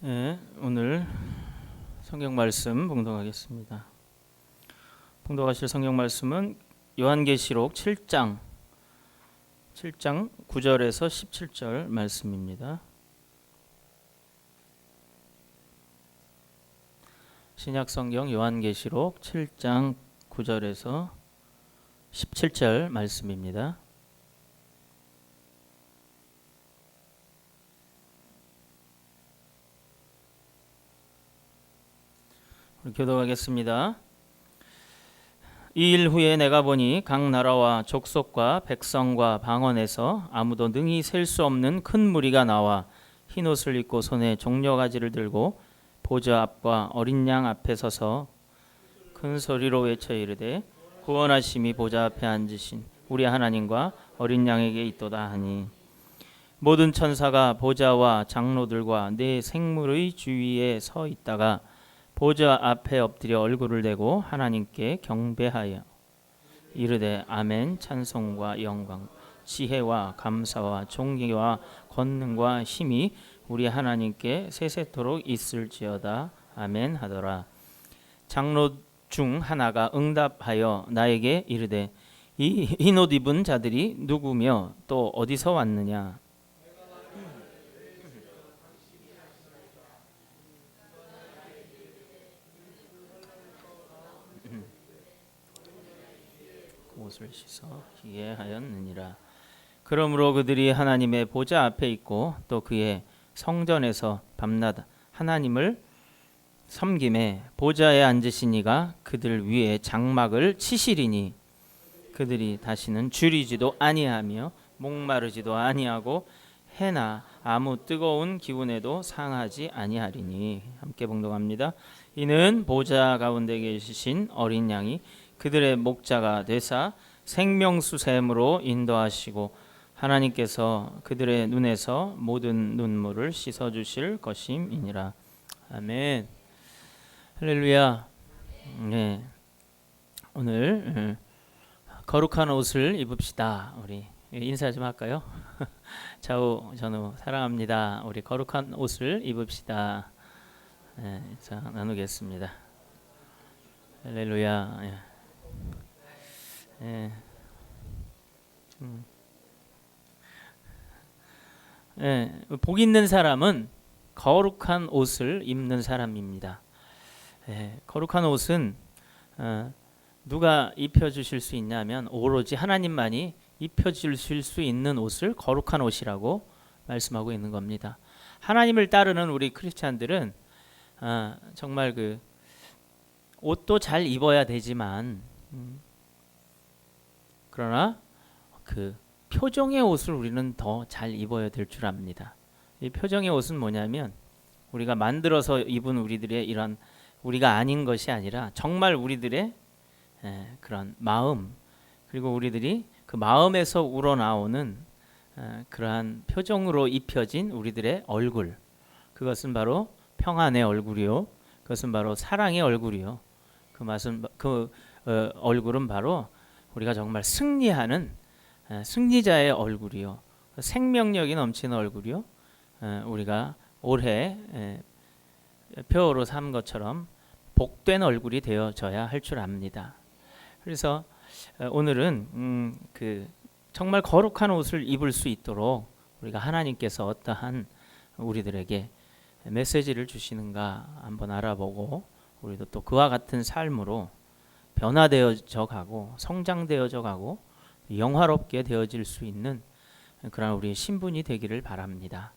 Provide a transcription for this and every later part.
예, 오늘 성경 말씀 봉독하겠습니다. 봉독하실 성경 말씀은 요한계시록 7장 9절에서 17절 말씀입니다. 신약 성경 요한계시록 7장 9절에서 17절 말씀입니다. 교독하겠습니다. 이 일 후에 내가 보니 각 나라와 족속과 백성과 방언에서 아무도 능히 셀 수 없는 큰 무리가 나와 흰 옷을 입고 손에 종려가지를 들고 보좌 앞과 어린 양 앞에 서서 큰 소리로 외쳐 이르되 구원하심이 보좌 앞에 앉으신 우리 하나님과 어린 양에게 있도다 하니 모든 천사가 보좌와 장로들과 네 생물의 주위에 서 있다가 보좌 앞에 엎드려 얼굴을 대고 하나님께 경배하여 이르되 아멘. 찬송과 영광 지혜와 감사와 존귀와 권능과 힘이 우리 하나님께 세세토록 있을지어다. 아멘 하더라. 장로 중 하나가 응답하여 나에게 이르되 이 흰 옷 입은 자들이 누구며 또 어디서 왔느냐. 옷을 씻어 희애하였느니라. 그러므로 그들이 하나님의 보좌 앞에 있고 또 그의 성전에서 밤낮 하나님을 섬김에 보좌에 앉으신 이가 그들 위에 장막을 치시리니 그들이 다시는 줄이지도 아니하며 목마르지도 아니하고 해나 아무 뜨거운 기운에도 상하지 아니하리니. 함께 봉독합니다. 이는 보좌 가운데 계신 어린 양이 그들의 목자가 되사 생명수샘으로 인도하시고 하나님께서 그들의 눈에서 모든 눈물을 씻어주실 것임이니라. 아멘. 할렐루야. 네. 오늘 거룩한 옷을 입읍시다. 우리 인사 좀 할까요? 좌우 전우 사랑합니다. 우리 거룩한 옷을 입읍시다. 네, 자, 나누겠습니다. 할렐루야. 예. 복 있는 사람은 거룩한 옷을 입는 사람입니다. 거룩한 옷은 누가 입혀주실 수 있냐면 오로지 하나님만이 입혀주실 수 있는 옷을 거룩한 옷이라고 말씀하고 있는 겁니다. 하나님을 따르는 우리 크리스찬들은 정말 그 옷도 잘 입어야 되지만 그러나 그 표정의 옷을 우리는 더 잘 입어야 될 줄 압니다. 이 표정의 옷은 뭐냐면 우리가 만들어서 입은 우리들의 이런 우리가 아닌 것이 아니라 정말 우리들의 그런 마음, 그리고 우리들이 그 마음에서 우러나오는 그러한 표정으로 입혀진 우리들의 얼굴, 그것은 바로 평안의 얼굴이요, 그것은 바로 사랑의 얼굴이요, 그 얼굴은 바로 우리가 정말 승리하는 승리자의 얼굴이요, 생명력이 넘치는 얼굴이요, 우리가 올해 표어로 삼은 것처럼 복된 얼굴이 되어져야 할 줄 압니다. 그래서 오늘은 그 정말 거룩한 옷을 입을 수 있도록 우리가 하나님께서 어떠한 우리들에게 메시지를 주시는가 한번 알아보고 우리도 또 그와 같은 삶으로 변화되어져 가고 성장되어져 가고 영화롭게 되어질 수 있는 그런 우리의 신분이 되기를 바랍니다.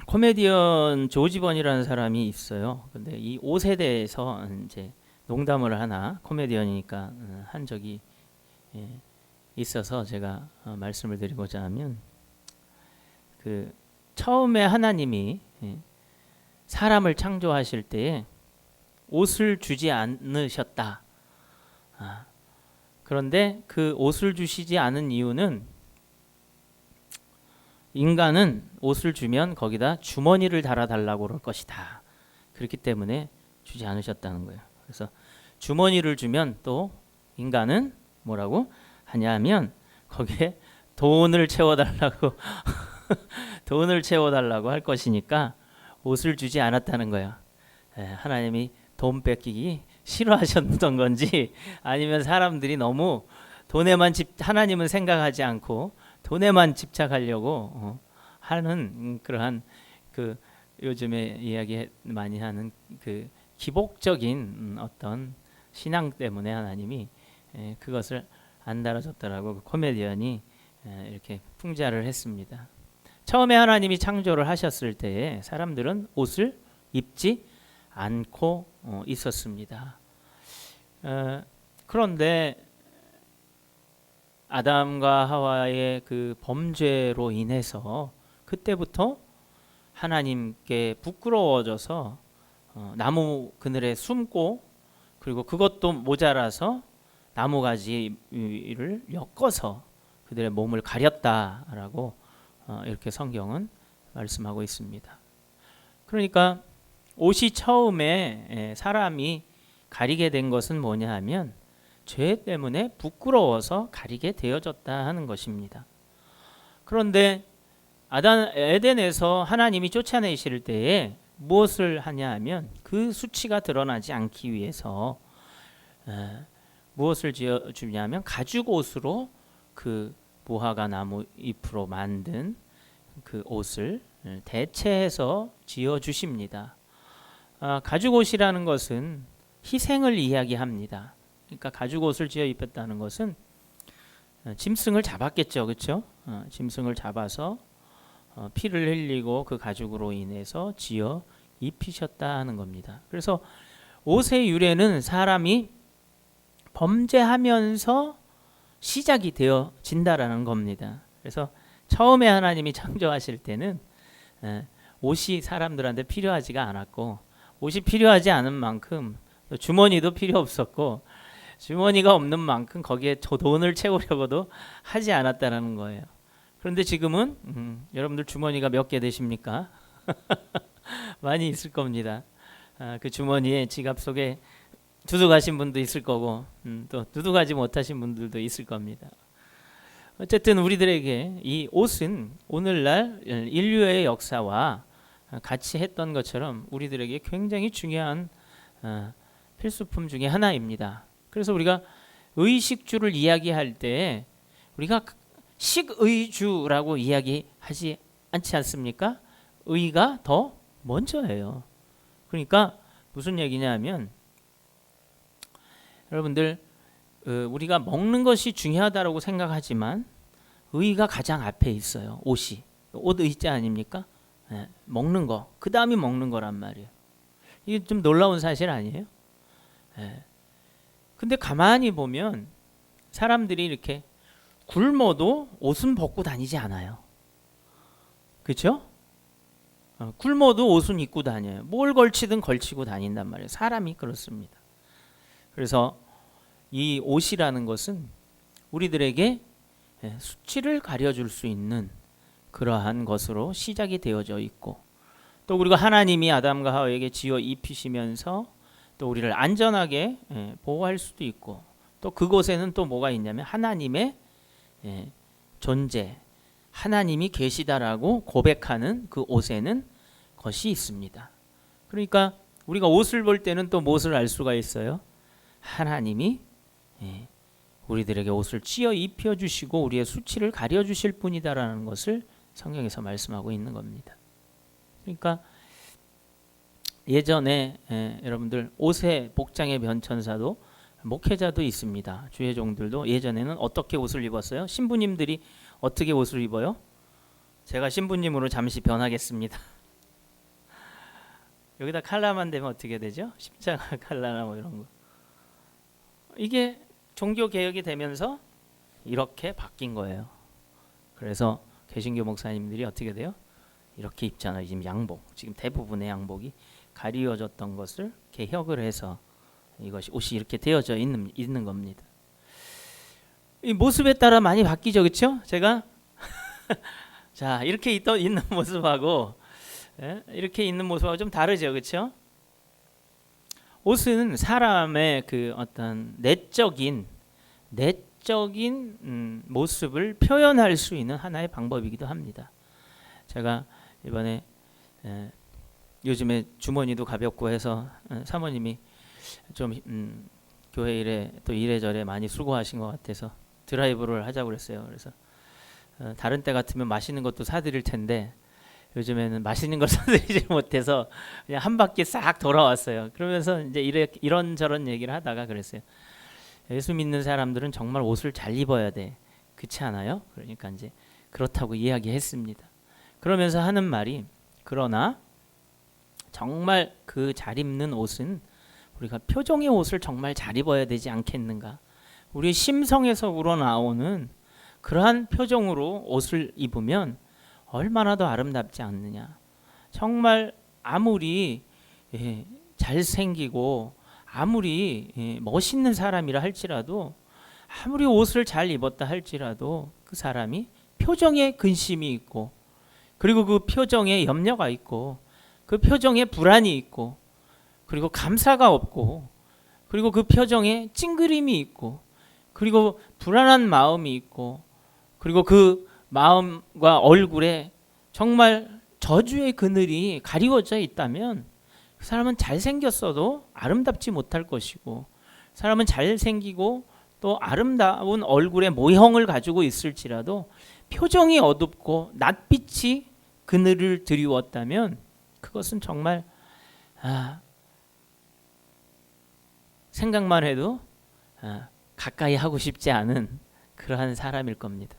코미디언 조지 번이라는 사람이 있어요. 근데 이 옷에 대해서 이제 농담을 하나 코미디언이니까 한 적이 있어서 제가 말씀을 드리고자 하면, 그 처음에 하나님이 사람을 창조하실 때에 옷을 주지 않으셨다. 그런데 그 옷을 주시지 않은 이유는 인간은 옷을 주면 거기다 주머니를 달아달라고 그럴 것이다. 그렇기 때문에 주지 않으셨다는 거예요. 그래서 주머니를 주면 또 인간은 뭐라고 하냐면 거기에 돈을 채워달라고 돈을 채워달라고 할 것이니까 옷을 주지 않았다는 거야. 하나님이 돈 뺏기기 싫어하셨던 건지 아니면 사람들이 너무 돈에만 하나님은 생각하지 않고 돈에만 집착하려고 하는 그러한 그 요즘에 이야기 많이 하는 그 기복적인 어떤 신앙 때문에 하나님이 그것을 안 달아줬더라고. 그 코미디언이 이렇게 풍자를 했습니다. 처음에 하나님이 창조를 하셨을 때에 사람들은 옷을 입지 않고 있었습니다. 그런데 아담과 하와의 그 범죄로 인해서 그때부터 하나님께 부끄러워져서 나무 그늘에 숨고, 그리고 그것도 모자라서 나무가지를 엮어서 그들의 몸을 가렸다라고 이렇게 성경은 말씀하고 있습니다. 그러니까 옷이 처음에 사람이 가리게 된 것은 뭐냐 하면 죄 때문에 부끄러워서 가리게 되어졌다 하는 것입니다. 그런데 에덴에서 하나님이 쫓아내실 때에 무엇을 하냐 하면 그 수치가 드러나지 않기 위해서 무엇을 지어주냐면 가죽 옷으로 그 무화과 나무 잎으로 만든 그 옷을 대체해서 지어주십니다. 가죽 옷이라는 것은 희생을 이야기합니다. 그러니까 가죽 옷을 지어 입혔다는 것은 짐승을 잡았겠죠, 그렇죠? 짐승을 잡아서 피를 흘리고 그 가죽으로 인해서 지어 입히셨다 하는 겁니다. 그래서 옷의 유래는 사람이 범죄하면서 시작이 되어진다라는 겁니다. 그래서 처음에 하나님이 창조하실 때는 옷이 사람들한테 필요하지가 않았고, 옷이 필요하지 않은 만큼 주머니도 필요 없었고, 주머니가 없는 만큼 거기에 돈을 채우려고도 하지 않았다라는 거예요. 그런데 지금은 여러분들 주머니가 몇 개 되십니까? 많이 있을 겁니다. 그 주머니에 지갑 속에 두둑하신 분도 있을 거고, 또 두둑하지 못하신 분들도 있을 겁니다. 어쨌든 우리들에게 이 옷은 오늘날 인류의 역사와 같이 했던 것처럼 우리들에게 굉장히 중요한 필수품 중에 하나입니다. 그래서 우리가 의식주를 이야기할 때 우리가 식의주라고 이야기하지 않지 않습니까? 의가 더 먼저예요. 그러니까 무슨 얘기냐면, 여러분들 우리가 먹는 것이 중요하다고 생각하지만 의가 가장 앞에 있어요. 옷이 옷 의자 아닙니까? 먹는 거, 그 다음이 먹는 거란 말이에요. 이게 좀 놀라운 사실 아니에요? 근데 가만히 보면 사람들이 이렇게 굶어도 옷은 벗고 다니지 않아요. 그렇죠? 굶어도 옷은 입고 다녀요. 뭘 걸치든 걸치고 다닌단 말이에요. 사람이 그렇습니다. 그래서 이 옷이라는 것은 우리들에게 수치를 가려줄 수 있는 그러한 것으로 시작이 되어져 있고, 또 그리고 하나님이 아담과 하와에게 지어 입히시면서 또 우리를 안전하게 보호할 수도 있고, 또 그곳에는 또 뭐가 있냐면 하나님의 존재, 하나님이 계시다라고 고백하는 그 옷에는 것이 있습니다. 그러니까 우리가 옷을 볼 때는 또 무엇을 알 수가 있어요? 하나님이 우리들에게 옷을 찌어 입혀 주시고 우리의 수치를 가려 주실 분이다라는 것을 성경에서 말씀하고 있는 겁니다. 그러니까 예전에 여러분들 옷의 복장의 변천사도 목회자도 있습니다. 주의 종들도 예전에는 어떻게 옷을 입었어요? 신부님들이 어떻게 옷을 입어요? 제가 신부님으로 잠시 변하겠습니다. 여기다 칼라만 되면 어떻게 되죠? 십자가 칼라나 뭐 이런 거. 이게 종교 개혁이 되면서 이렇게 바뀐 거예요. 그래서 개신교 목사님들이 어떻게 돼요? 이렇게 입잖아요. 지금 양복, 지금 대부분의 양복이 가리워졌던 것을 개혁을 해서 이것이 옷이 이렇게 되어져 있는 겁니다. 이 모습에 따라 많이 바뀌죠, 그렇죠? 제가 자 이렇게 있는 모습하고 이렇게 있는 모습하고 좀 다르죠, 그렇죠? 옷은 사람의 그 어떤 내적인 모습을 표현할 수 있는 하나의 방법이기도 합니다. 제가 이번에 요즘에 주머니도 가볍고 해서 사모님이 좀 교회 일에 또 이래저래 많이 수고하신 것 같아서 드라이브를 하자고 그랬어요. 그래서 다른 때 같으면 맛있는 것도 사드릴 텐데 요즘에는 맛있는 걸 사드리지 못해서 그냥 한 바퀴 싹 돌아왔어요. 그러면서 이제 이런저런 얘기를 하다가 그랬어요. 예수 믿는 사람들은 정말 옷을 잘 입어야 돼. 그렇지 않아요? 그러니까 이제 그렇다고 이야기했습니다. 그러면서 하는 말이 그러나 정말 그 잘 입는 옷은 우리가 표정의 옷을 정말 잘 입어야 되지 않겠는가? 우리 심성에서 우러나오는 그러한 표정으로 옷을 입으면 얼마나 더 아름답지 않느냐. 정말 아무리 잘생기고 아무리 멋있는 사람이라 할지라도 아무리 옷을 잘 입었다 할지라도 그 사람이 표정에 근심이 있고 그리고 그 표정에 염려가 있고 그 표정에 불안이 있고 그리고 감사가 없고 그리고 그 표정에 찡그림이 있고 그리고 불안한 마음이 있고 그리고 그 마음과 얼굴에 정말 저주의 그늘이 가리워져 있다면 그 사람은 잘생겼어도 아름답지 못할 것이고 사람은 잘생기고 또 아름다운 얼굴의 모형을 가지고 있을지라도 표정이 어둡고 낯빛이 그늘을 드리웠다면 그것은 정말 생각만 해도 가까이 하고 싶지 않은 그러한 사람일 겁니다.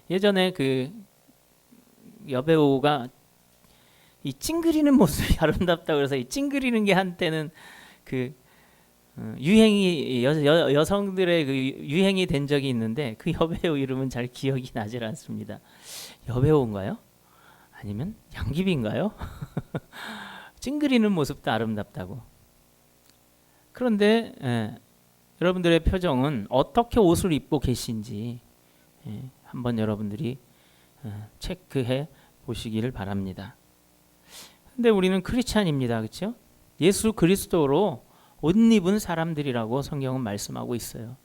예전에 그 여배우가 이 찡그리는 모습이 아름답다고 그래서 이 찡그리는 게 한때는 그 유행이 여성들의 그 유행이 된 적이 있는데 그 여배우 이름은 잘 기억이 나질 않습니다. 여배우인가요? 아니면 양귀비인가요? 찡그리는 모습도 아름답다고. 그런데 여러분들의 표정은 어떻게 옷을 입고 계신지 한번 여러분들이 체크해 보시기를 바랍니다. 근데 우리는 크리스찬입니다. 그렇죠? 예수 그리스도로 옷 입은 사람들이라고 성경은 말씀하고 있어요.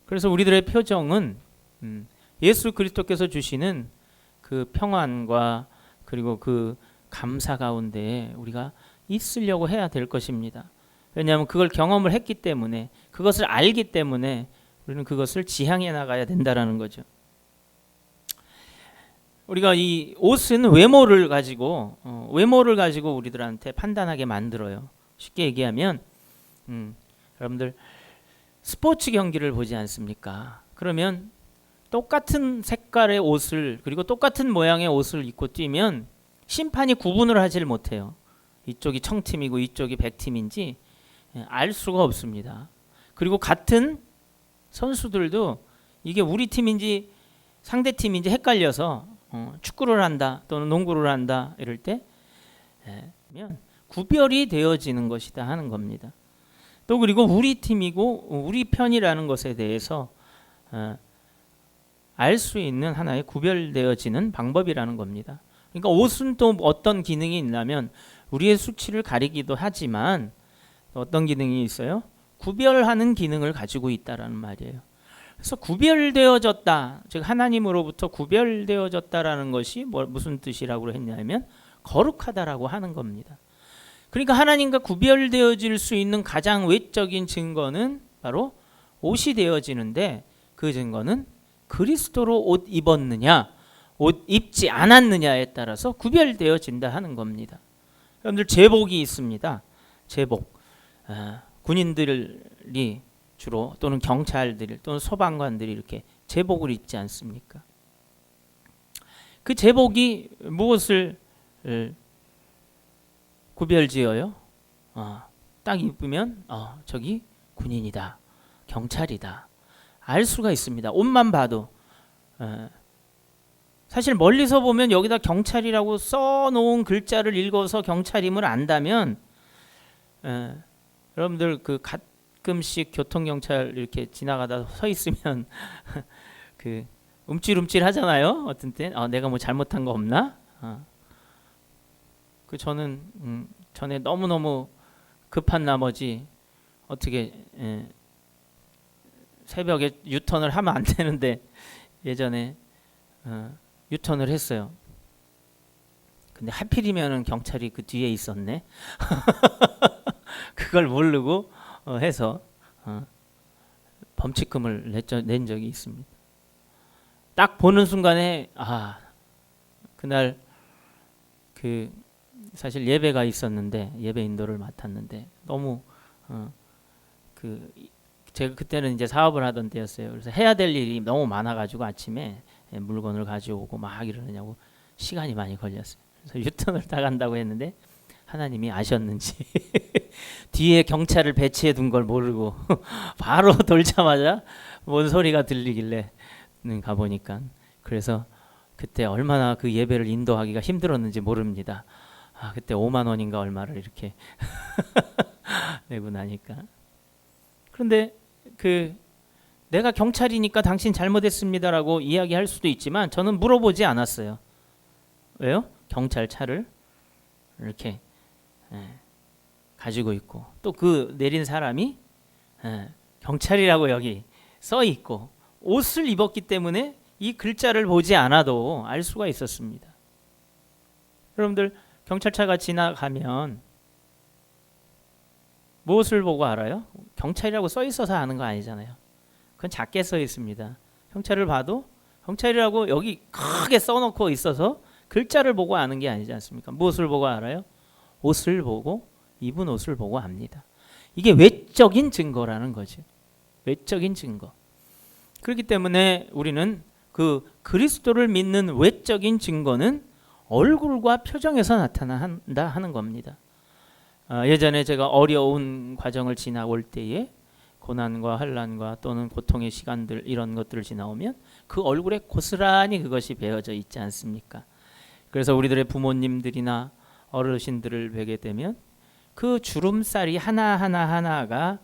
그래서 우리들의 표정은 예수 그리스도께서 주시는 그 평안과 그리고 그 감사 가운데 우리가 있으려고 해야 될 것입니다. 왜냐하면 그걸 경험을 했기 때문에 그것을 알기 때문에 우리는 그것을 지향해 나가야 된다라는 거죠. 우리가 이 옷은 외모를 가지고 우리들한테 판단하게 만들어요. 쉽게 얘기하면 여러분들 스포츠 경기를 보지 않습니까? 그러면 똑같은 색깔의 옷을 그리고 똑같은 모양의 옷을 입고 뛰면 심판이 구분을 하질 못해요. 이쪽이 청팀이고 이쪽이 백팀인지 알 수가 없습니다. 그리고 같은 선수들도 이게 우리 팀인지 상대 팀인지 헷갈려서 축구를 한다 또는 농구를 한다 이럴 때 구별이 되어지는 것이다 하는 겁니다. 또 그리고 우리 팀이고 우리 편이라는 것에 대해서 알 수 있는 하나의 구별되어지는 방법이라는 겁니다. 그러니까 옷은 또 어떤 기능이 있냐면 우리의 수치를 가리기도 하지만 어떤 기능이 있어요? 구별하는 기능을 가지고 있다라는 말이에요. 그래서 구별되어졌다, 즉 하나님으로부터 구별되어졌다라는 것이 무슨 뜻이라고 했냐면 거룩하다라고 하는 겁니다. 그러니까 하나님과 구별되어질 수 있는 가장 외적인 증거는 바로 옷이 되어지는데 그 증거는 그리스도로 옷 입었느냐 옷 입지 않았느냐에 따라서 구별되어진다 하는 겁니다. 여러분들 제복이 있습니다. 제복. 군인들이 주로 또는 경찰들 또는 소방관들이 이렇게 제복을 입지 않습니까? 그 제복이 무엇을 구별지어요? 딱 입으면 저기 군인이다, 경찰이다 알 수가 있습니다. 옷만 봐도. 사실 멀리서 보면 여기다 경찰이라고 써놓은 글자를 읽어서 경찰임을 안다면 여러분들 그 가끔씩 교통경찰 이렇게 지나가다 서 있으면 그 움찔움찔 하잖아요. 어떤 때 내가 뭐 잘못한 거 없나? 그 저는 전에 너무너무 급한 나머지 어떻게 새벽에 유턴을 하면 안 되는데 예전에 유턴을 했어요. 근데 하필이면은 경찰이 그 뒤에 있었네. 그걸 모르고 해서 범칙금을 낸 적이 있습니다. 딱 보는 순간에 그날 그 사실 예배가 있었는데 예배 인도를 맡았는데 너무 제가 그때는 이제 사업을 하던 때였어요. 그래서 해야 될 일이 너무 많아가지고 아침에 물건을 가져오고 막 이러느냐고 시간이 많이 걸렸어요. 그래서 유턴을 다 간다고 했는데 하나님이 아셨는지 뒤에 경찰을 배치해 둔 걸 모르고 바로 돌자마자 뭔 소리가 들리길래 가보니까 그래서 그때 얼마나 그 예배를 인도하기가 힘들었는지 모릅니다. 그때 5만 원인가 얼마를 이렇게 내고 나니까. 그런데 내가 경찰이니까 당신 잘못했습니다라고 이야기할 수도 있지만 저는 물어보지 않았어요. 왜요? 경찰차를 이렇게 가지고 있고 또 그 내린 사람이 경찰이라고 여기 써 있고 옷을 입었기 때문에 이 글자를 보지 않아도 알 수가 있었습니다. 여러분들 경찰차가 지나가면 무엇을 보고 알아요? 경찰이라고 써 있어서 아는 거 아니잖아요. 그건 작게 써 있습니다. 경찰을 봐도 경찰이라고 여기 크게 써놓고 있어서 글자를 보고 아는 게 아니지 않습니까? 무엇을 보고 알아요? 옷을 보고 입은 옷을 보고 압니다. 이게 외적인 증거라는 거죠. 외적인 증거. 그렇기 때문에 우리는 그 그리스도를 믿는 외적인 증거는 얼굴과 표정에서 나타난다 하는 겁니다. 예전에 제가 어려운 과정을 지나올 때에 고난과 환난과 또는 고통의 시간들 이런 것들을 지나오면 그 얼굴에 고스란히 그것이 배어져 있지 않습니까? 그래서 우리들의 부모님들이나 어르신들을 뵈게 되면 그 주름살이 하나하나가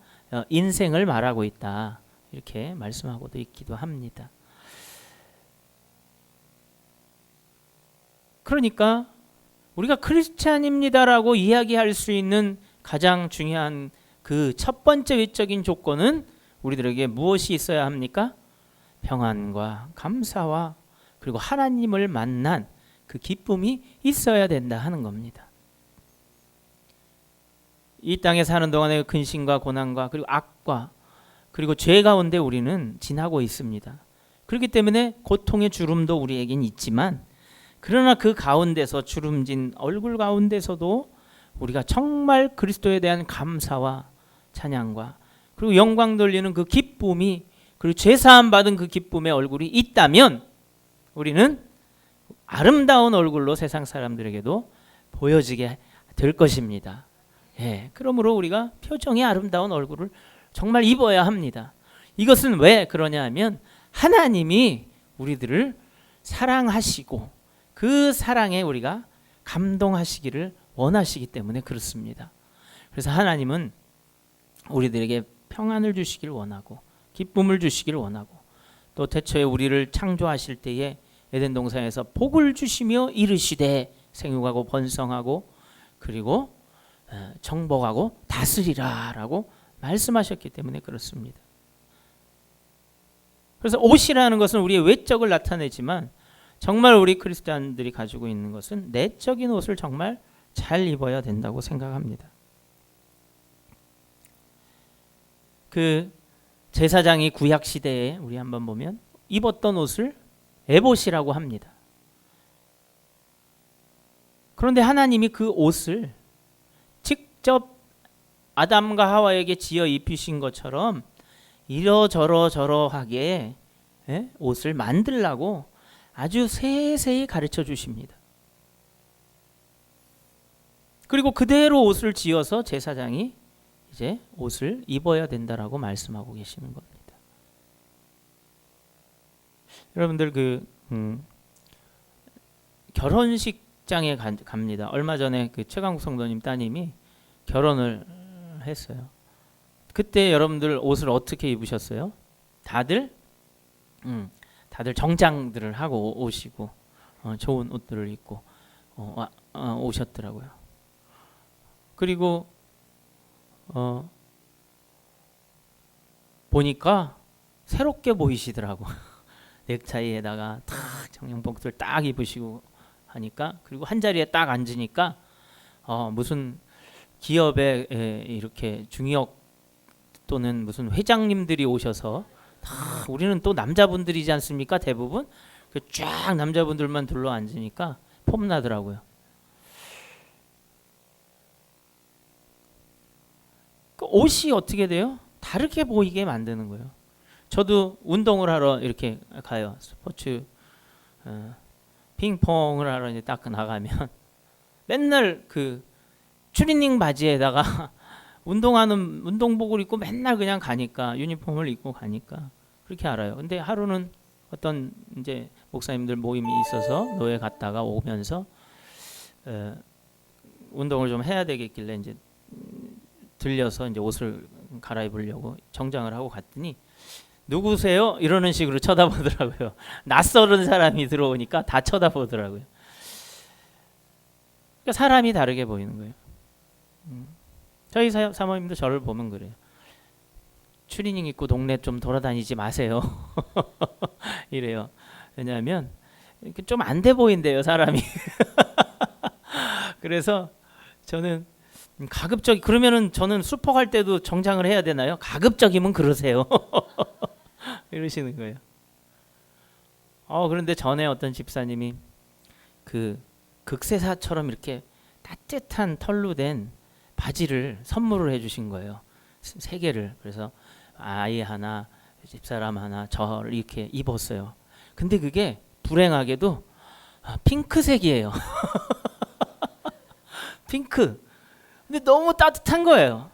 인생을 말하고 있다 이렇게 말씀하고도 있기도 합니다. 그러니까 우리가 크리스찬입니다라고 이야기할 수 있는 가장 중요한 그 첫 번째 외적인 조건은 우리들에게 무엇이 있어야 합니까? 평안과 감사와 그리고 하나님을 만난 그 기쁨이 있어야 된다 하는 겁니다. 이 땅에 사는 동안의 근심과 고난과 그리고 악과 그리고 죄 가운데 우리는 지나고 있습니다. 그렇기 때문에 고통의 주름도 우리에겐 있지만 그러나 그 가운데서 주름진 얼굴 가운데서도 우리가 정말 그리스도에 대한 감사와 찬양과 그리고 영광 돌리는 그 기쁨이 그리고 죄사함 받은 그 기쁨의 얼굴이 있다면 우리는 아름다운 얼굴로 세상 사람들에게도 보여지게 될 것입니다. 그러므로 우리가 표정이 아름다운 얼굴을 정말 입어야 합니다. 이것은 왜 그러냐 하면 하나님이 우리들을 사랑하시고 그 사랑에 우리가 감동하시기를 원하시기 때문에 그렇습니다. 그래서 하나님은 우리들에게 평안을 주시기를 원하고 기쁨을 주시기를 원하고 또 태초에 우리를 창조하실 때에 에덴 동산에서 복을 주시며 이르시되 생육하고 번성하고 그리고 정복하고 다스리라 라고 말씀하셨기 때문에 그렇습니다. 그래서 옷이라는 것은 우리의 외적을 나타내지만 정말 우리 크리스찬들이 가지고 있는 것은 내적인 옷을 정말 잘 입어야 된다고 생각합니다. 그 제사장이 구약 시대에 우리 한번 보면 입었던 옷을 에봇이라고 합니다. 그런데 하나님이 그 옷을 직접 아담과 하와에게 지어 입히신 것처럼 이러저러하게 옷을 만들라고 아주 세세히 가르쳐 주십니다. 그리고 그대로 옷을 지어서 제사장이 이제 옷을 입어야 된다라고 말씀하고 계시는 겁니다. 여러분들 결혼식장에 갑니다. 얼마 전에 그 최강국 성도님 따님이 결혼을 했어요. 그때 여러분들 옷을 어떻게 입으셨어요? 다들 정장들을 하고 오시고 좋은 옷들을 입고 오셨더라고요. 그리고 보니까 새롭게 보이시더라고. 넥타이에다가 탁 정령복들 딱 입으시고 하니까, 그리고 한 자리에 딱 앉으니까 무슨 기업에 이렇게 중의역 또는 무슨 회장님들이 오셔서 다, 우리는 또 남자분들이지 않습니까? 대부분 쫙 남자분들만 둘러 앉으니까 폼나더라고요. 그 옷이 어떻게 돼요? 다르게 보이게 만드는 거예요. 저도 운동을 하러 이렇게 가요. 스포츠 핑퐁을 하러 이제 딱 나가면 맨날 그 추리닝 바지에다가 운동하는 운동복을 입고 맨날 그냥 가니까, 유니폼을 입고 가니까 그렇게 알아요. 근데 하루는 어떤 이제 목사님들 모임이 있어서 노예 갔다가 오면서 운동을 좀 해야 되겠길래 이제 들려서 이제 옷을 갈아입으려고 정장을 하고 갔더니 누구세요? 이러는 식으로 쳐다보더라고요. 낯설은 사람이 들어오니까 다 쳐다보더라고요. 그러니까 사람이 다르게 보이는 거예요. 저희 사모님도 저를 보면 그래요. 추리닝 입고 동네 좀 돌아다니지 마세요. 이래요. 왜냐하면 좀 안 돼 보인대요, 사람이. 그래서 저는 가급적, 그러면은 저는 수포 갈 때도 정장을 해야 되나요? 가급적이면 그러세요. 이러시는 거예요. 그런데 전에 어떤 집사님이 그 극세사처럼 이렇게 따뜻한 털로 된 바지를 선물을 해주신 거예요. 3개를. 그래서 아이 하나, 집사람 하나, 저를 이렇게 입었어요. 근데 그게 불행하게도 핑크색이에요. 핑크. 근데 너무 따뜻한 거예요.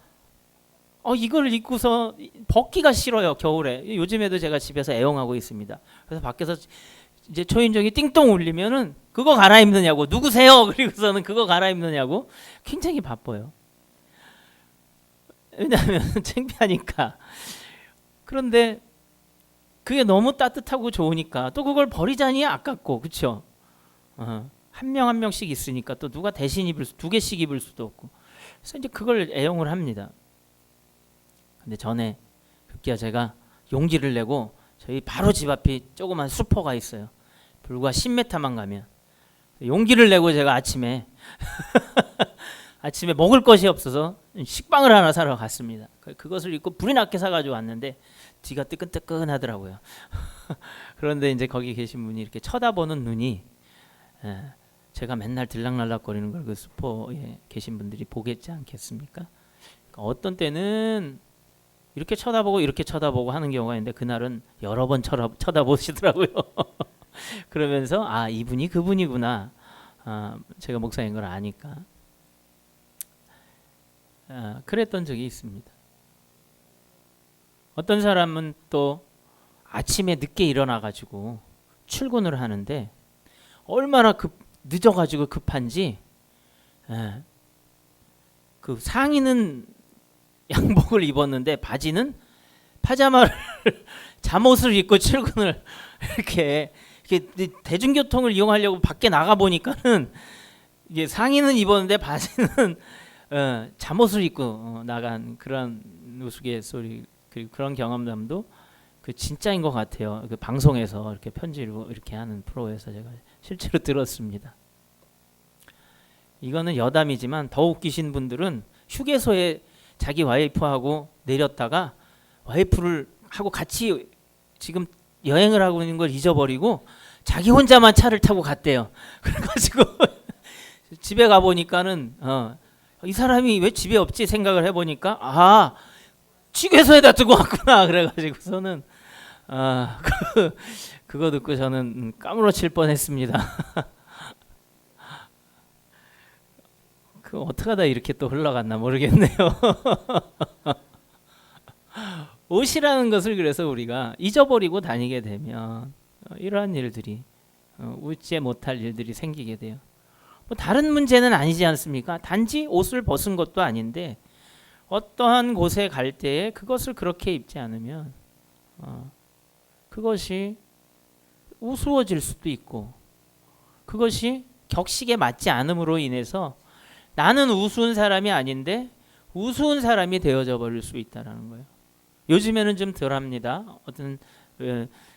이걸 입고서 벗기가 싫어요, 겨울에. 요즘에도 제가 집에서 애용하고 있습니다. 그래서 밖에서 이제 초인종이 띵동 울리면은 그거 갈아입느냐고, 누구세요? 그리고서는 그거 갈아입느냐고 굉장히 바빠요. 왜냐하면 창피하니까. 그런데 그게 너무 따뜻하고 좋으니까 또 그걸 버리자니 아깝고, 그렇죠? 한 명 한 명씩 있으니까 또 누가 대신 입을 2개씩 입을 수도 없고. 그래서 이제 그걸 애용을 합니다. 근데 전에 급기야 제가 용기를 내고, 저희 바로 집 앞에 조그만 슈퍼가 있어요. 불과 10m만 가면. 용기를 내고 제가 아침에 먹을 것이 없어서 식빵을 하나 사러 갔습니다. 그것을 입고 불이 나게 사가지고 왔는데 뒤가 뜨끈뜨끈하더라고요. 그런데 이제 거기 계신 분이 이렇게 쳐다보는 눈이, 제가 맨날 들락날락거리는 걸 그 슈퍼에 계신 분들이 보겠지 않겠습니까? 그러니까 어떤 때는 이렇게 쳐다보고 이렇게 쳐다보고 하는 경우가 있는데, 그날은 여러 번 쳐다보시더라고요. 그러면서 이분이 그분이구나. 제가 목사인 걸 아니까. 그랬던 적이 있습니다. 어떤 사람은 또 아침에 늦게 일어나가지고 출근을 하는데 얼마나 늦어가지고 급한지, 그 상의는 양복을 입었는데 바지는 파자마를 잠옷을 입고 출근을 이렇게 대중교통을 이용하려고 밖에 나가 보니까는 이게 상의는 입었는데 바지는 잠옷을 입고 나간 그런 우스갯소리, 그리고 그런 경험담도 진짜인 것 같아요. 그 방송에서 이렇게 편지로 이렇게 하는 프로에서 제가 실제로 들었습니다. 이거는 여담이지만 더 웃기신 분들은 휴게소에 자기 와이프하고 내렸다가 와이프를 하고 같이 지금 여행을 하고 있는 걸 잊어버리고 자기 혼자만 차를 타고 갔대요. 그래가지고 집에 가보니까는 이 사람이 왜 집에 없지 생각을 해보니까 휴게소에다 두고 왔구나. 그래가지고서는 그거 듣고 저는 까무러칠 뻔했습니다. 그 어떻게 하다 이렇게 또 흘러갔나 모르겠네요. 옷이라는 것을 그래서 우리가 잊어버리고 다니게 되면 이러한 일들이, 웃지 못할 일들이 생기게 돼요. 뭐 다른 문제는 아니지 않습니까? 단지 옷을 벗은 것도 아닌데 어떠한 곳에 갈 때에 그것을 그렇게 입지 않으면 그것이 우스워질 수도 있고, 그것이 격식에 맞지 않음으로 인해서 나는 우스운 사람이 아닌데 우스운 사람이 되어져 버릴 수 있다는 거예요. 요즘에는 좀 덜합니다. 어떤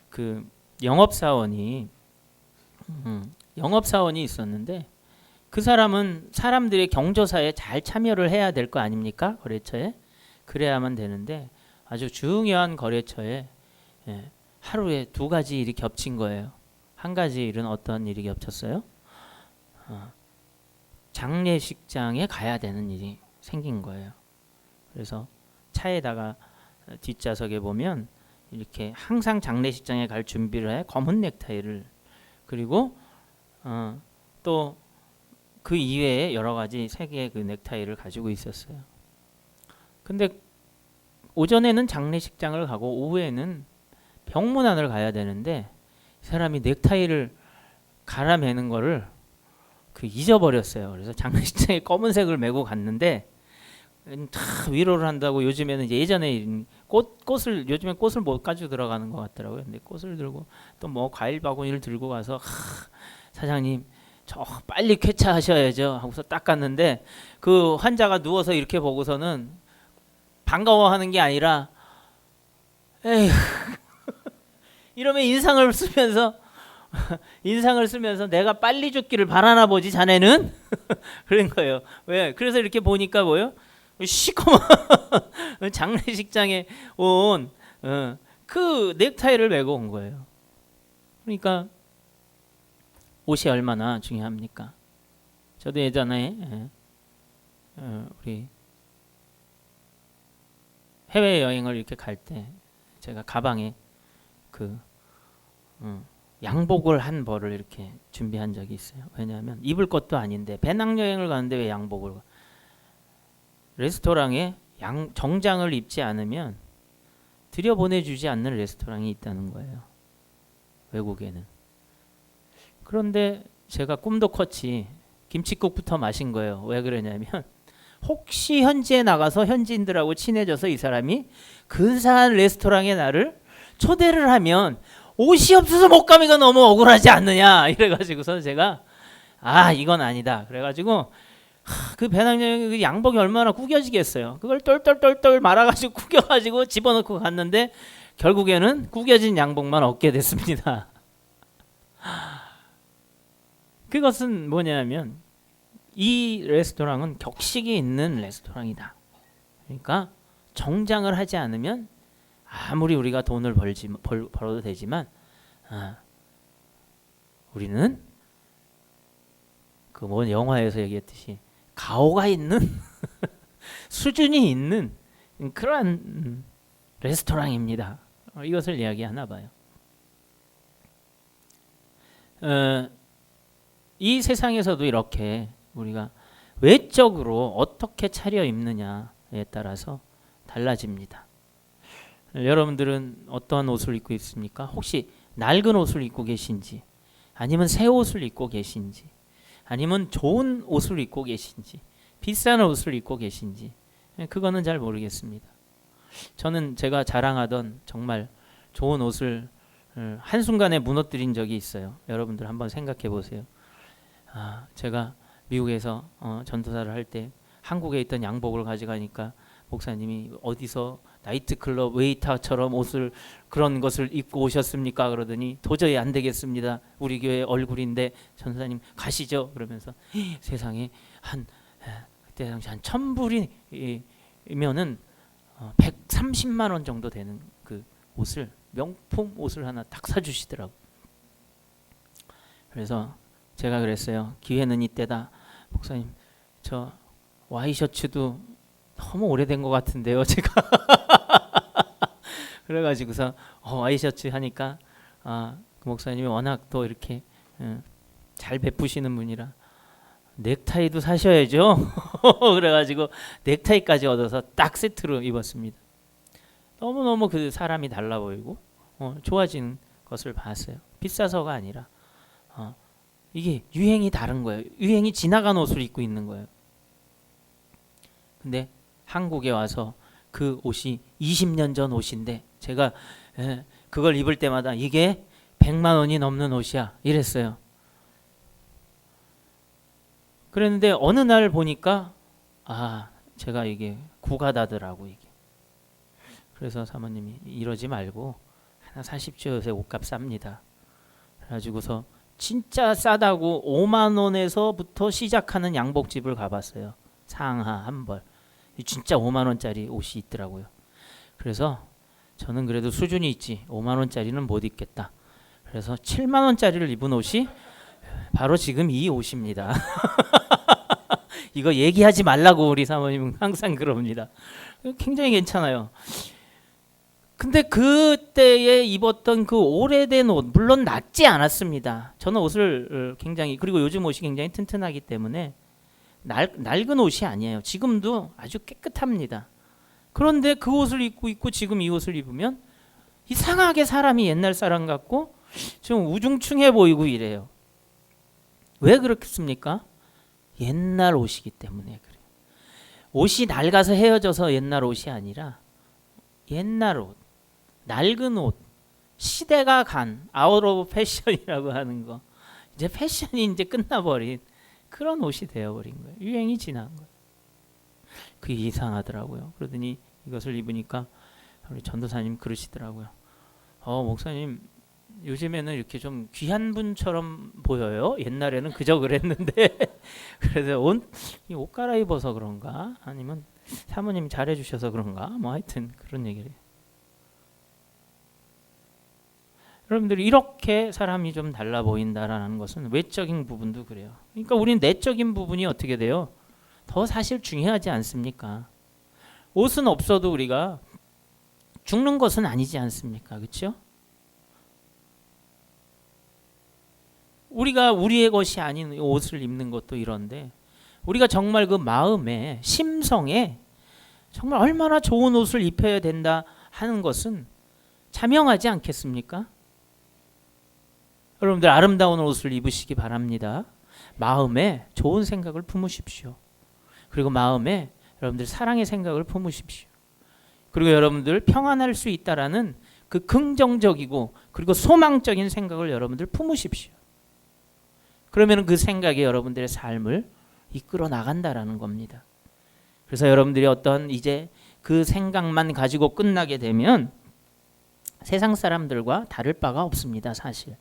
그 영업사원이 영업사원이 있었는데 그 사람은 사람들의 경조사에 잘 참여를 해야 될 거 아닙니까? 거래처에. 그래야만 되는데 아주 중요한 거래처에 하루에 2가지 일이 겹친 거예요. 한 가지 일은 어떤 일이 겹쳤어요? 장례식장에 가야 되는 일이 생긴 거예요. 그래서 차에다가 뒷좌석에 보면 이렇게 항상 장례식장에 갈 준비를 해 검은 넥타이를, 그리고 또 그 이외에 여러 가지 3개의 그 넥타이를 가지고 있었어요. 근데 오전에는 장례식장을 가고 오후에는 병문안을 가야 되는데 이 사람이 넥타이를 갈아매는 거를 잊어버렸어요. 그래서 장례식장에 검은색을 메고 갔는데 다 위로를 한다고 요즘에는 이제 예전에 꽃을 요즘에 꽃을 못 가지고 들어가는 것 같더라고요. 근데 꽃을 들고 또 뭐 과일 바구니를 들고 가서 사장님 저 빨리 쾌차하셔야죠 하고서 딱 갔는데 그 환자가 누워서 이렇게 보고서는 반가워하는 게 아니라 에휴 이러면 인상을 쓰면서 내가 빨리 죽기를 바라나 보지 자네는 그런 거예요. 왜? 그래서 이렇게 보니까 뭐요? 시커먼 장례식장에 온 그 넥타이를 메고 온 거예요. 그러니까 옷이 얼마나 중요합니까? 저도 예전에 우리 해외 여행을 이렇게 갈 때 제가 가방에 양복을 한 벌을 이렇게 준비한 적이 있어요. 왜냐하면 입을 것도 아닌데 배낭여행을 가는데 왜 양복을 레스토랑에 정장을 입지 않으면 들여보내주지 않는 레스토랑이 있다는 거예요. 외국에는. 그런데 제가 꿈도 컸지 김칫국부터 마신 거예요. 왜 그러냐면 혹시 현지에 나가서 현지인들하고 친해져서 이 사람이 근사한 레스토랑에 나를 초대를 하면 옷이 없어서 못 가기가 너무 억울하지 않느냐 이래가지고서 제가 이건 아니다 그래가지고 그 배낭여행 그 양복이 얼마나 구겨지겠어요. 그걸 똘똘똘똘 말아가지고 구겨가지고 집어넣고 갔는데 결국에는 구겨진 양복만 얻게 됐습니다. 그것은 뭐냐면 이 레스토랑은 격식이 있는 레스토랑이다. 그러니까 정장을 하지 않으면 아무리 우리가 돈을 벌어도 되지만 우리는 그 뭐 영화에서 얘기했듯이 가오가 있는 수준이 있는 그러한 레스토랑입니다. 이것을 이야기하나 봐요. 이 세상에서도 이렇게 우리가 외적으로 어떻게 차려입느냐에 따라서 달라집니다. 여러분들은 어떤 옷을 입고 있습니까? 혹시 낡은 옷을 입고 계신지, 아니면 새 옷을 입고 계신지, 아니면 좋은 옷을 입고 계신지, 비싼 옷을 입고 계신지, 그거는 잘 모르겠습니다. 저는 제가 자랑하던 정말 좋은 옷을 한순간에 무너뜨린 적이 있어요. 여러분들 한번 생각해 보세요. 제가 미국에서 전도사를 할 때 한국에 있던 양복을 가져가니까 목사님이 어디서 나이트클럽 웨이터처럼 옷을 그런 것을 입고 오셨습니까? 그러더니 도저히 안 되겠습니다. 우리 교회 얼굴인데 전도사님 가시죠. 그러면서 세상에 그때 당시 한 1,000불이면은 130만 원 정도 되는 그 옷을 명품 옷을 하나 딱 사주시더라고. 그래서 제가 그랬어요. 기회는 이때다. 목사님 저 와이셔츠도 너무 오래된 것 같은데요. 제가 그래가지고서 와이셔츠 하니까 그 목사님이 워낙 또 이렇게 잘 베푸시는 분이라 넥타이도 사셔야죠. 그래가지고 넥타이까지 얻어서 딱 세트로 입었습니다. 너무너무 그 사람이 달라 보이고 좋아진 것을 봤어요. 비싸서가 아니라 이게 유행이 다른 거예요. 유행이 지나간 옷을 입고 있는 거예요. 근데 한국에 와서 그 옷이 20년 전 옷인데 제가 그걸 입을 때마다 이게 100만 원이 넘는 옷이야 이랬어요. 그랬는데 어느 날 보니까 제가 이게 구가다더라고 이게. 그래서 사모님이 이러지 말고 하나 사십시오. 요새 옷값 쌉니다. 그래가지고서 진짜 싸다고 5만 원에서부터 시작하는 양복집을 가봤어요. 상하 한 벌. 진짜 5만 원짜리 옷이 있더라고요. 그래서 저는 그래도 수준이 있지 5만 원짜리는 못 입겠다. 그래서 7만 원짜리를 입은 옷이 바로 지금 이 옷입니다. 이거 얘기하지 말라고 우리 사모님은 항상 그럽니다. 굉장히 괜찮아요. 근데 그때에 입었던 그 오래된 옷, 물론 낡지 않았습니다. 저는 옷을 굉장히, 그리고 요즘 옷이 굉장히 튼튼하기 때문에 낡은 옷이 아니에요. 지금도 아주 깨끗합니다. 그런데 그 옷을 입고 있고 지금 이 옷을 입으면 이상하게 사람이 옛날 사람 같고 좀 우중충해 보이고 이래요. 왜 그렇습니까? 옛날 옷이기 때문에 그래요. 옷이 낡아서 헤어져서 옛날 옷이 아니라 옛날 옷, 낡은 옷, 시대가 간 아웃 오브 패션이라고 하는 거, 이제 패션이 이제 끝나버린 그런 옷이 되어버린 거예요. 유행이 지난 거예요. 그게 이상하더라고요. 그러더니 이것을 입으니까 우리 전도사님 그러시더라고요. 목사님 요즘에는 이렇게 좀 귀한 분처럼 보여요. 옛날에는 그저 그랬는데 그래서 옷 갈아입어서 그런가? 아니면 사모님이 잘해주셔서 그런가? 뭐 하여튼 그런 얘기를 해요. 여러분들 이렇게 사람이 좀 달라 보인다라는 것은 외적인 부분도 그래요. 그러니까 우리는 내적인 부분이 어떻게 돼요? 더 사실 중요하지 않습니까? 옷은 없어도 우리가 죽는 것은 아니지 않습니까? 그렇죠? 우리가 우리의 것이 아닌 옷을 입는 것도 이런데 우리가 정말 그 마음에 심성에 정말 얼마나 좋은 옷을 입혀야 된다 하는 것은 자명하지 않겠습니까? 여러분들 아름다운 옷을 입으시기 바랍니다. 마음에 좋은 생각을 품으십시오. 그리고 마음에 여러분들 사랑의 생각을 품으십시오. 그리고 여러분들 평안할 수 있다라는 그 긍정적이고 그리고 소망적인 생각을 여러분들 품으십시오. 그러면 그 생각이 여러분들의 삶을 이끌어 나간다라는 겁니다. 그래서 여러분들이 어떤 이제 그 생각만 가지고 끝나게 되면 세상 사람들과 다를 바가 없습니다, 사실.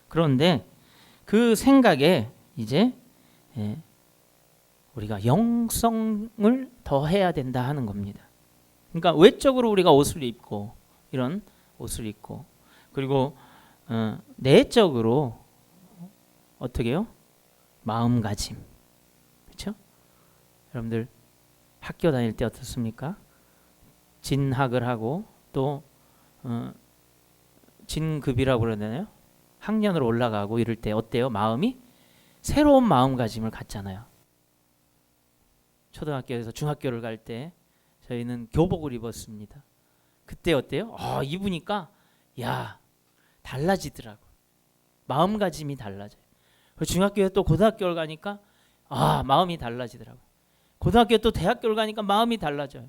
그런데 그 생각에 이제 우리가 영성을 더 해야 된다 하는 겁니다. 그러니까 외적으로 우리가 옷을 입고 이런 옷을 입고 그리고 내적으로 어떻게 해요? 마음가짐. 그렇죠? 여러분들 학교 다닐 때 어떻습니까? 진학을 하고 또 진급이라고 그러나요? 학년으로 올라가고 이럴 때 어때요? 마음이 새로운 마음가짐을 갖잖아요. 초등학교에서 중학교를 갈 때 저희는 교복을 입었습니다. 그때 어때요? 입으니까 야 달라지더라고. 마음가짐이 달라져요. 중학교에 또 고등학교를 가니까 마음이 달라지더라고. 고등학교에 또 대학교를 가니까 마음이 달라져요.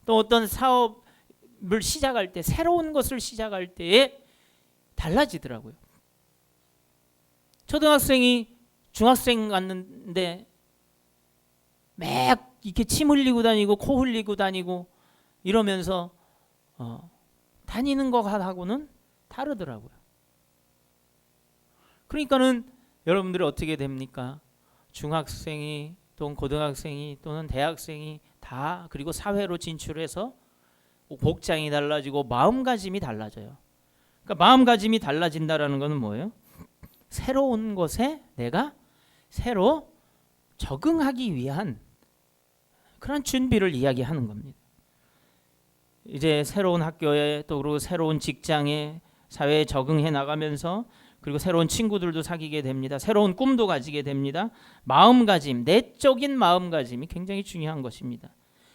또 어떤 사업을 시작할 때 새로운 것을 시작할 때에 달라지더라고요. 초등학생이 중학생 갔는데 막 이렇게 침 흘리고 다니고 코 흘리고 다니고 이러면서 다니는 것하고는 다르더라고요. 그러니까는 여러분들이 어떻게 됩니까? 중학생이 또는 고등학생이 또는 대학생이 다 그리고 사회로 진출해서 복장이 달라지고 마음가짐이 달라져요. 그러니까 마음가짐이 달라진다라는 것은 뭐예요? 새로운 것에 내가 새로 적응하기 위한 그런 준비를 이야기하는 겁니다. 이제 새로운 학교에 또 그리고 새로운 직장에 사회에 적응해 나가면서 그리고 새로운 친구들도 사귀게 됩니다. 새로운 꿈도 가지게 됩니다. 마음가짐, 내적인 마음가짐이 굉장히 중요한 것입니다.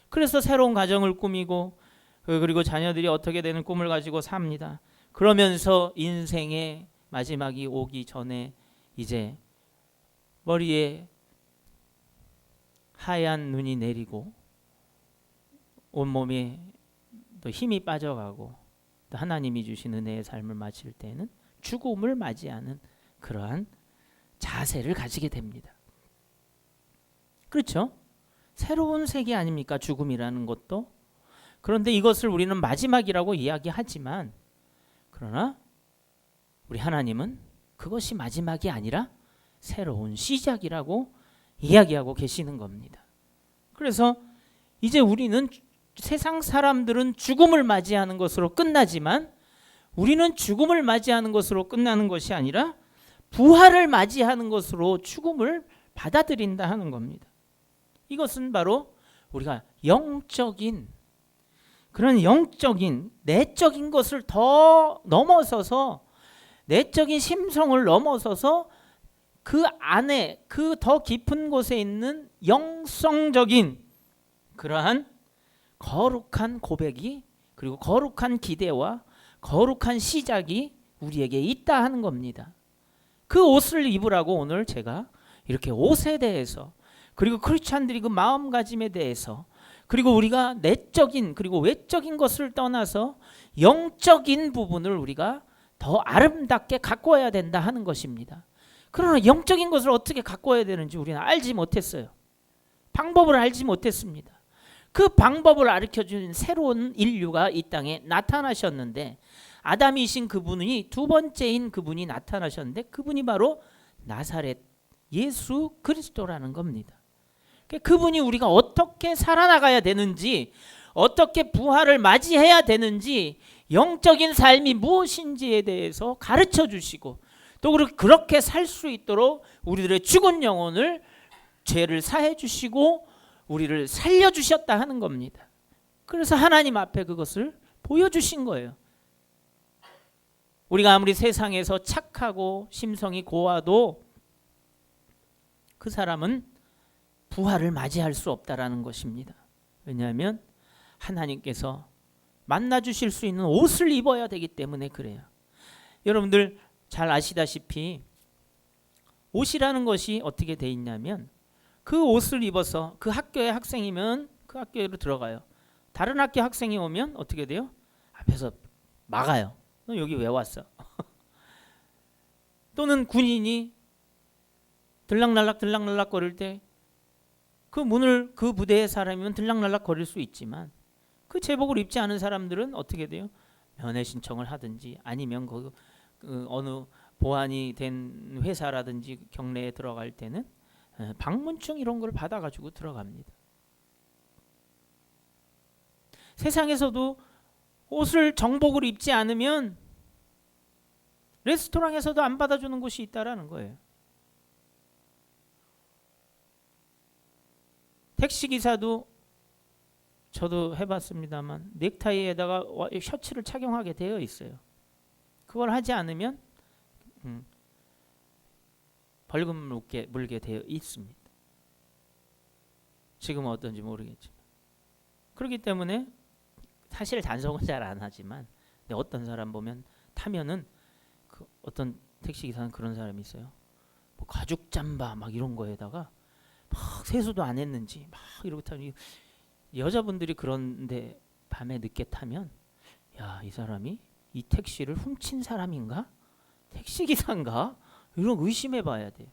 그래서 새로운 가정을 꾸미고 그리고 자녀들이 어떻게 되는 꿈을 가지고 삽니다. 그러면서 인생의 마지막이 오기 전에 이제 머리에 하얀 눈이 내리고 온몸에 또 힘이 빠져가고 또 하나님이 주신 은혜의 삶을 마칠 때는 죽음을 맞이하는 그러한 자세를 가지게 됩니다. 그렇죠? 새로운 세계 아닙니까? 죽음이라는 것도. 그런데 이것을 우리는 마지막이라고 이야기하지만 그러나 우리 하나님은 그것이 마지막이 아니라 새로운 시작이라고 이야기하고 계시는 겁니다. 그래서 이제 우리는 세상 사람들은 죽음을 맞이하는 것으로 끝나지만 우리는 죽음을 맞이하는 것으로 끝나는 것이 아니라 부활을 맞이하는 것으로 죽음을 받아들인다 하는 겁니다. 이것은 바로 우리가 영적인 그런 영적인 내적인 것을 더 넘어서서 내적인 심성을 넘어서서 그 안에 그 더 깊은 곳에 있는 영성적인 그러한 거룩한 고백이 그리고 거룩한 기대와 거룩한 시작이 우리에게 있다 하는 겁니다. 그 옷을 입으라고 오늘 제가 이렇게 옷에 대해서 그리고 크리스찬들이 그 마음가짐에 대해서 그리고 우리가 내적인 그리고 외적인 것을 떠나서 영적인 부분을 우리가 더 아름답게 가꿔야 된다 하는 것입니다. 그러나 영적인 것을 어떻게 가꿔야 되는지 우리는 알지 못했어요. 방법을 알지 못했습니다. 그 방법을 가르쳐주는 새로운 인류가 이 땅에 나타나셨는데 아담이신 그분이 두 번째인 그분이 나타나셨는데 그분이 바로 나사렛 예수 그리스도라는 겁니다. 그분이 우리가 어떻게 살아나가야 되는지 어떻게 부활을 맞이해야 되는지 영적인 삶이 무엇인지에 대해서 가르쳐 주시고 또 그렇게 살 수 있도록 우리들의 죽은 영혼을 죄를 사해 주시고 우리를 살려주셨다 하는 겁니다. 그래서 하나님 앞에 그것을 보여주신 거예요. 우리가 아무리 세상에서 착하고 심성이 고와도 그 사람은 부활을 맞이할 수 없다라는 것입니다. 왜냐하면 하나님께서 만나주실 수 있는 옷을 입어야 되기 때문에 그래요. 여러분들 잘 아시다시피 옷이라는 것이 어떻게 돼 있냐면 그 옷을 입어서 그 학교의 학생이면 그 학교로 들어가요. 다른 학교 학생이 오면 어떻게 돼요? 앞에서 막아요. 너 여기 왜 왔어? 또는 군인이 들락날락 거릴 때 그 문을 그 부대의 사람이면 들락날락 거릴 수 있지만 그 제복을 입지 않은 사람들은 어떻게 돼요? 면회 신청을 하든지 아니면 그 어느 보안이 된 회사라든지 경내에 들어갈 때는 방문증 이런 걸 받아가지고 들어갑니다. 세상에서도 옷을 정복을 입지 않으면 레스토랑에서도 안 받아주는 곳이 있다라는 거예요. 택시기사도 저도 해봤습니다만 넥타이에다가 셔츠를 착용하게 되어 있어요. 그걸 하지 않으면 벌금을 물게 되어 있습니다. 지금은 어떤지 모르겠지만 그렇기 때문에 사실 단속은 잘 안 하지만 어떤 사람 보면 타면은 그 어떤 택시기사는 그런 사람이 있어요. 뭐 가죽 잠바 막 이런 거에다가 막 세수도 안 했는지 막 이러고 타면 여자분들이 그런데 밤에 늦게 타면 야, 이 사람이 이 택시를 훔친 사람인가? 택시기사인가? 이런 의심해 봐야 돼요.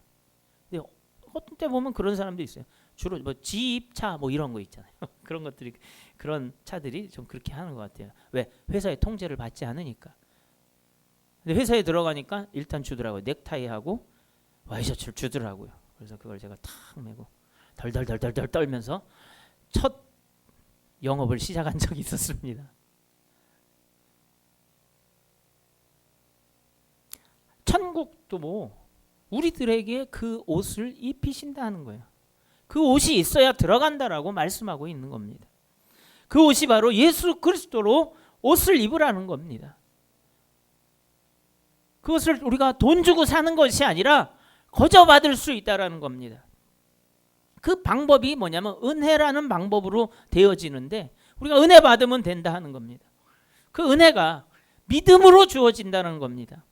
근데 어떤 때 보면 그런 사람도 있어요. 주로 뭐 지입차 뭐 이런 거 있잖아요. 그런 것들이 그런 차들이 좀 그렇게 하는 것 같아요. 왜? 회사의 통제를 받지 않으니까. 근데 회사에 들어가니까 일단 주더라고요. 넥타이하고 와이셔츠를 주더라고요. 그래서 그걸 제가 탁 메고 덜덜덜덜 떨면서 첫 영업을 시작한 적이 있었습니다. 천국도 뭐 우리들에게 그 옷을 입히신다는 거예요. 그 옷이 있어야 들어간다라고 말씀하고 있는 겁니다. 그 옷이 바로 예수 그리스도로 옷을 입으라는 겁니다. 그것을 우리가 돈 주고 사는 것이 아니라 거저 받을 수 있다라는 겁니다. 그 방법이 뭐냐면 은혜라는 방법으로 되어지는데 우리가 은혜 받으면 된다 하는 겁니다. 그 은혜가 믿음으로 주어진다는 겁니다.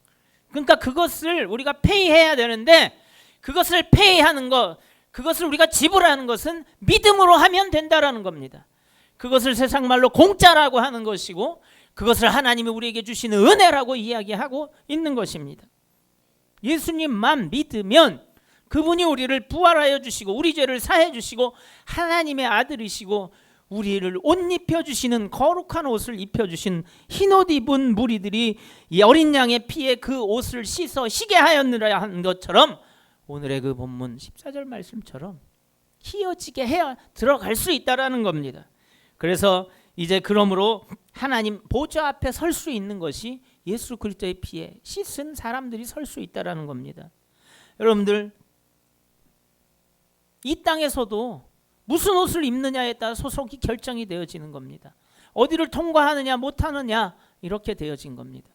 그러니까 그것을 우리가 페이해야 되는데 그것을 페이하는 것, 그것을 우리가 지불하는 것은 믿음으로 하면 된다라는 겁니다. 그것을 세상 말로 공짜라고 하는 것이고 그것을 하나님이 우리에게 주시는 은혜라고 이야기하고 있는 것입니다. 예수님만 믿으면 그분이 우리를 부활하여 주시고 우리 죄를 사해 주시고 하나님의 아들이시고 우리를 옷 입혀주시는 거룩한 옷을 입혀주신 흰옷 입은 무리들이 이 어린 양의 피에 그 옷을 씻어 희게 하였느라 한 것처럼 오늘의 그 본문 14절 말씀처럼 희어지게 해야 들어갈 수 있다라는 겁니다. 그래서 이제 그러므로 하나님 보좌 앞에 설 수 있는 것이 예수 그리스도의 피에 씻은 사람들이 설 수 있다라는 겁니다. 여러분들 이 땅에서도 무슨 옷을 입느냐에 따라 소속이 결정이 되어지는 겁니다. 어디를 통과하느냐 못하느냐 이렇게 되어진 겁니다.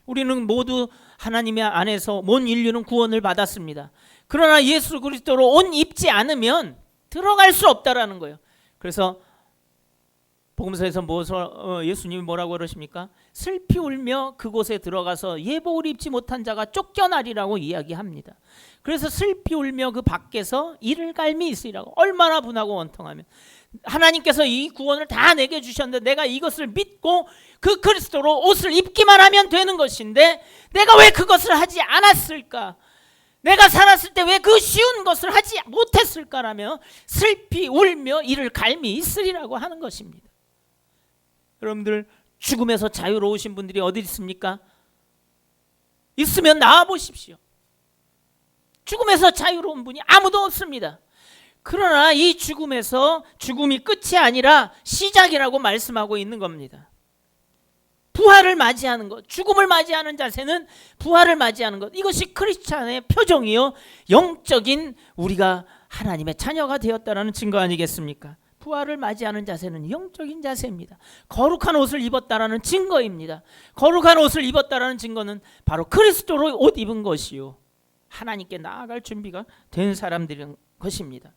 우리는 모두 하나님의 안에서 온 인류는 구원을 받았습니다. 그러나 예수 그리스도로 옷 입지 않으면 들어갈 수 없다라는 거예요. 그래서 복음서에서 예수님이 뭐라고 그러십니까? 슬피 울며 그곳에 들어가서 예복을 입지 못한 자가 쫓겨나리라고 이야기합니다. 그래서 슬피 울며 그 밖에서 이를 갈미 있으리라고. 얼마나 분하고 원통하면 하나님께서 이 구원을 다 내게 주셨는데 내가 이것을 믿고 그 그리스도로 옷을 입기만 하면 되는 것인데 내가 왜 그것을 하지 않았을까? 내가 살았을 때 왜 그 쉬운 것을 하지 못했을까라며 슬피 울며 이를 갈미 있으리라고 하는 것입니다. 여러분들 죽음에서 자유로우신 분들이 어디 있습니까? 있으면 나와 보십시오. 죽음에서 자유로운 분이 아무도 없습니다. 그러나 이 죽음에서 죽음이 끝이 아니라 시작이라고 말씀하고 있는 겁니다. 부활을 맞이하는 것, 죽음을 맞이하는 자세는 부활을 맞이하는 것, 이것이 크리스찬의 표정이요 영적인 우리가 하나님의 자녀가 되었다라는 증거 아니겠습니까? 부활을 맞이하는 자세는 영적인 자세입니다. 거룩한 옷을 입었다라는 증거입니다. 거룩한 옷을 입었다라는 증거는 바로 그리스도로 옷 입은 것이요 하나님께 나아갈 준비가 된 사람들인 것입니다.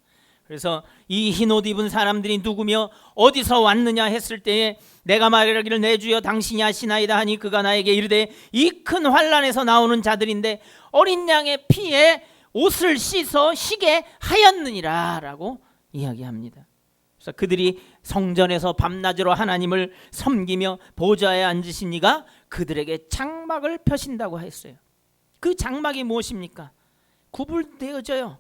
그래서 이 흰 옷 입은 사람들이 누구며 어디서 왔느냐 했을 때에 내가 말하기를 내 주여 당신이 하시나이다 하니 그가 나에게 이르되 이 큰 환난에서 나오는 자들인데 어린 양의 피에 옷을 씻어 희게 하였느니라 라고 이야기합니다. 그래서 그들이 성전에서 밤낮으로 하나님을 섬기며 보좌에 앉으신 이가 그들에게 장막을 펴신다고 했어요. 그 장막이 무엇입니까? 구분되어져요.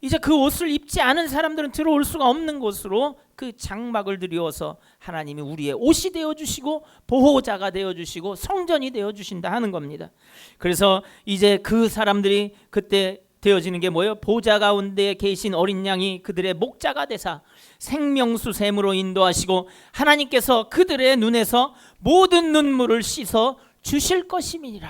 이제 그 옷을 입지 않은 사람들은 들어올 수가 없는 곳으로 그 장막을 들여서 하나님이 우리의 옷이 되어주시고 보호자가 되어주시고 성전이 되어주신다 하는 겁니다. 그래서 이제 그 사람들이 그때 되어지는 게 뭐예요? 보좌 가운데 계신 어린 양이 그들의 목자가 되사 생명수 샘으로 인도하시고 하나님께서 그들의 눈에서 모든 눈물을 씻어 주실 것임이니라.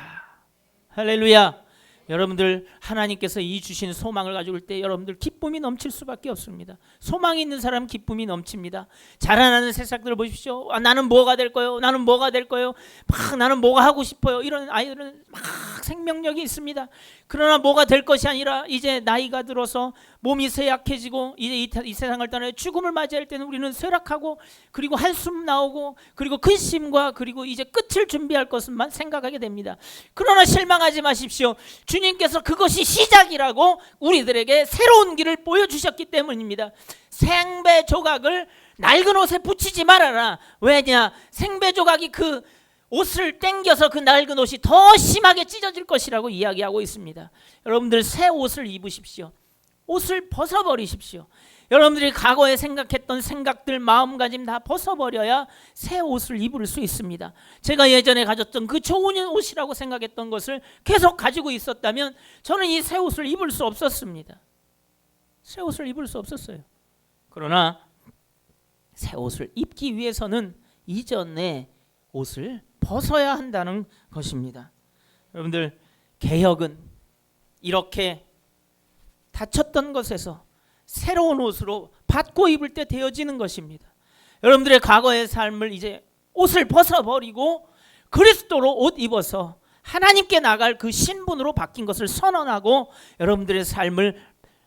할렐루야. 여러분들 하나님께서 이 주신 소망을 가지고 올 때 여러분들 기쁨이 넘칠 수밖에 없습니다. 소망이 있는 사람은 기쁨이 넘칩니다. 자라나는 새싹들을 보십시오. 나는 뭐가 될 거예요? 나는 뭐가 될 거예요? 막 나는 뭐가 하고 싶어요? 이런 아이들은 막 생명력이 있습니다. 그러나 뭐가 될 것이 아니라 이제 나이가 들어서 몸이 쇠약해지고 이제 이 세상을 떠나 죽음을 맞이할 때는 우리는 쇠락하고 그리고 한숨 나오고 그리고 근심과 그리고 이제 끝을 준비할 것만 생각하게 됩니다. 그러나 실망하지 마십시오. 주님께서 그것이 시작이라고 우리들에게 새로운 길을 보여주셨기 때문입니다. 생배 조각을 낡은 옷에 붙이지 말아라. 왜냐? 생배 조각이 그 옷을 땡겨서 그 낡은 옷이 더 심하게 찢어질 것이라고 이야기하고 있습니다. 여러분들 새 옷을 입으십시오. 옷을 벗어버리십시오. 여러분들이 과거에 생각했던 생각들, 마음가짐 다 벗어버려야 새 옷을 입을 수 있습니다. 제가 예전에 가졌던 그 좋은 옷이라고 생각했던 것을 계속 가지고 있었다면 저는 이 새 옷을 입을 수 없었습니다. 새 옷을 입을 수 없었어요. 그러나 새 옷을 입기 위해서는 이전의 옷을 벗어야 한다는 것입니다. 여러분들 개혁은 이렇게 다쳤던 것에서 새로운 옷으로 받고 입을 때 되어지는 것입니다. 여러분들의 과거의 삶을 이제 옷을 벗어버리고 그리스도로 옷 입어서 하나님께 나갈 그 신분으로 바뀐 것을 선언하고 여러분들의 삶을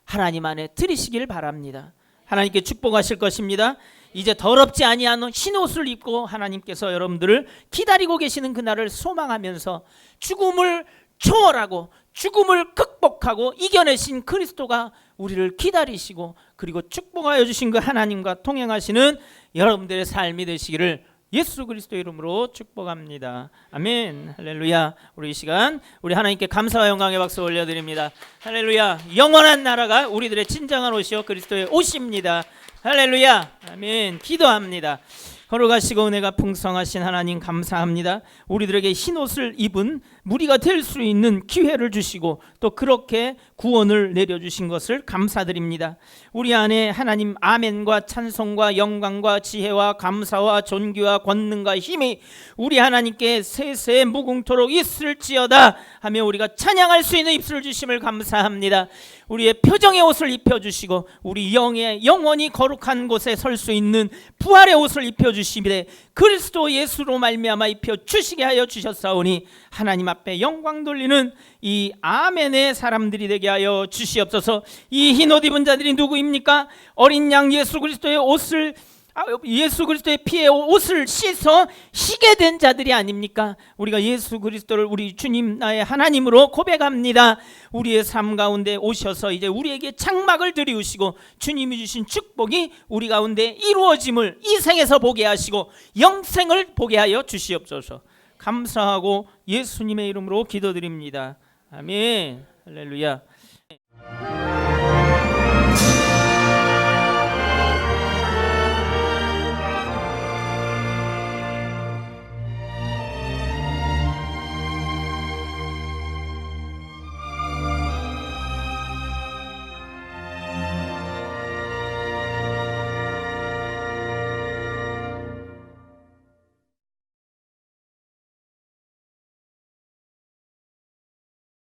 하나님 안에 드리시길 바랍니다. 하나님께 축복하실 것입니다. 이제 더럽지 아니한 흰옷을 입고 하나님께서 여러분들을 기다리고 계시는 그날을 소망하면서 죽음을 초월하고 죽음을 극복하고 이겨내신 그리스도가 우리를 기다리시고 그리고 축복하여 주신 그 하나님과 동행하시는 여러분들의 삶이 되시기를 예수 그리스도 이름으로 축복합니다. 아멘. 할렐루야. 우리 이 시간 우리 하나님께 감사와 영광의 박수 올려드립니다. 할렐루야. 영원한 나라가 우리들의 진정한 옷이요 그리스도의 옷입니다. 할렐루야. 아멘. 기도합니다. 걸어가시고 은혜가 풍성하신 하나님 감사합니다. 우리들에게 흰옷을 입은 무리가 될 수 있는 기회를 주시고 또 그렇게 구원을 내려주신 것을 감사드립니다. 우리 안에 하나님 아멘과 찬송과 영광과 지혜와 감사와 존귀와 권능과 힘이 우리 하나님께 세세 무궁토록 있을지어다 하며 우리가 찬양할 수 있는 입술을 주심을 감사합니다. 우리의 표정의 옷을 입혀주시고 우리 영원히 거룩한 곳에 설 수 있는 부활의 옷을 입혀주시되 그리스도 예수로 말미암아 입혀주시게 하여 주셨사오니 하나님 앞에 영광 돌리는 이 아멘의 사람들이 되게 하여 주시옵소서. 이 흰옷 입은 자들이 누구입니까? 어린 양 예수 그리스도의 옷을 예수 그리스도의 피에 옷을 씻어 희게 된 자들이 아닙니까? 우리가 예수 그리스도를 우리 주님 나의 하나님으로 고백합니다. 우리의 삶 가운데 오셔서 이제 우리에게 장막을 들이우시고 주님이 주신 축복이 우리 가운데 이루어짐을 이 생에서 보게 하시고 영생을 보게 하여 주시옵소서. 감사하고 예수님의 이름으로 기도드립니다. 아멘. 할렐루야.